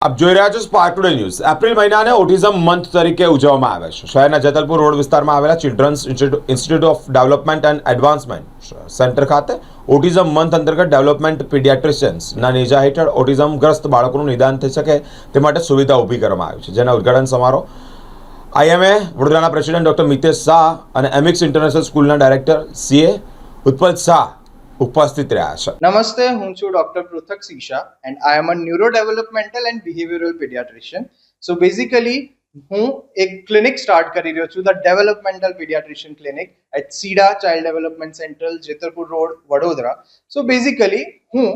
આપ જોઈ રહ્યા છો સ્પાર્ક ટુડે ન્યૂઝ। એપ્રિલ મહિનાને ઓટિઝમ મંથ તરીકે ઉજવવામાં આવે છે। શહેરના જેતલપુર રોડ વિસ્તારમાં આવેલા Children's Institute of Development and Advancement Centre ખાતે ઓટિઝમ મંથ અંતર્ગત ડેવલપમેન્ટ પીડિયાટ્રિશિયન્સના નેજા હેઠળ ઓટિઝમગ્રસ્ત બાળકોનું નિદાન થઈ શકે તે માટે સુવિધા ઊભી કરવામાં આવી છે, જેના ઉદ્ઘાટન સમારોહ આઈએમએ વડોદરાના પ્રેસિડેન્ટ ડોક્ટર મિતેશ શાહ અને એમિક્સ ઇન્ટરનેશનલ સ્કૂલના ડાયરેક્ટર સીએ ઉત્પલ શાહ ઉપસ્થિત રહ્યા છે। નમસ્તે, હું છું doctor Pruthak Shisha and I am a neurodevelopmental and behavioural paediatrician. So basically હું એક ક્લિનિક સ્ટાર્ટ કરી રહ્યો છું, the developmental paediatrician clinic at CIDA child development centre, Jetalpur road, Vadodara. So basically હું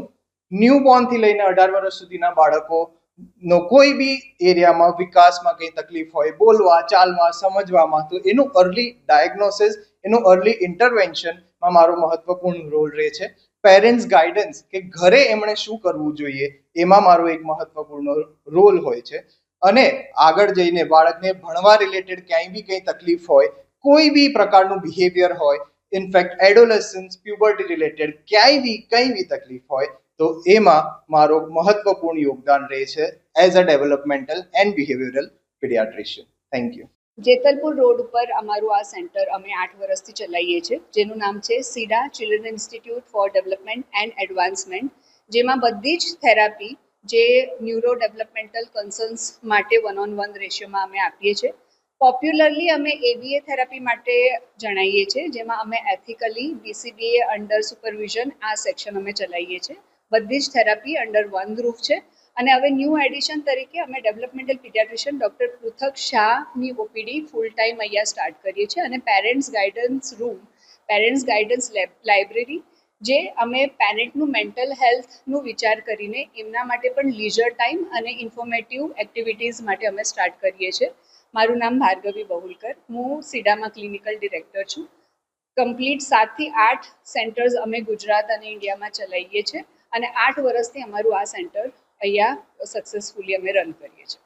ન્યૂબોર્ન થી લઈને 18 વર્ષ સુધીના બાળકોનો કોઈ બી એરિયામાં વિકાસમાં કંઈ તકલીફ હોય, બોલવા, ચાલવા, સમજવામાં, તો એનું અર્લી ડાયગ્નોસિસ, એનું અર્લી ઇન્ટરવેન્શનમાં મારો મહત્વપૂર્ણ રોલ રહે છે। પેરેન્ટ્સ ગાઈડન્સ કે ઘરે એમણે શું કરવું જોઈએ એમાં મારો એક મહત્વપૂર્ણ રોલ હોય છે। અને આગળ જઈને બાળકને ભણવા રિલેટેડ ક્યાંય બી કંઈ તકલીફ હોય, કોઈ બી પ્રકારનું બિહેવિયર હોય, ઇનફેક્ટ એડોલેસન્સ, પ્યુબર્ટી રિલેટેડ ક્યાંય બી કંઈ બી તકલીફ હોય તો એમાં મારો મહત્વપૂર્ણ યોગદાન રહે છે as a developmental and behavioural paediatrician. Thank you. Jetalpur road ઉપર અમારું આ સેન્ટર અમે 8 વર્ષથી ચલાવીએ છીએ, જેનું નામ છે CIDA Children Institute for Development and Advancement, જેમાં બધી જ થેરાપી જે ન્યુરો ડેવલપમેન્ટલ કન્સર્ન્સ માટે 1-on-1 રેશિયોમાં અમે આપીએ છીએ। પોપ્યુલરલી અમે એબીએ થેરાપી માટે જણાવીએ છીએ, જેમાં અમે એથિકલી બીસીબીએ અંડર સુપરવિઝન આ સેક્શન અમે ચલાવીએ છીએ। બધી જ થેરાપી અંડર વન રૂફ છે। અને હવે ન્યૂ એડિશન તરીકે અમે ડેવલપમેન્ટલ પીડિયાટ્રિશિયન ડૉક્ટર પૃથક શાહની ઓપીડી ફૂલ ટાઈમ અહીંયા સ્ટાર્ટ કરીએ છીએ। અને parents guidance room, parents guidance library, જે અમે પેરેન્ટનું મેન્ટલ હેલ્થનું વિચાર કરીને એમના માટે પણ લીઝર ટાઈમ અને ઇન્ફોર્મેટિવ એક્ટિવિટીઝ માટે અમે સ્ટાર્ટ કરીએ છીએ। મારું નામ ભાર્ગવી બહુલકર, હું સીડામાં ક્લિનિકલ ડિરેક્ટર છું। કમ્પ્લીટ 7 થી 8 સેન્ટર્સ અમે ગુજરાત અને ઇન્ડિયામાં ચલાવીએ છીએ અને 8 વર્ષથી અમારું આ સેન્ટર અહીંયા સક્સેસફુલી અમે રન કરીએ છીએ।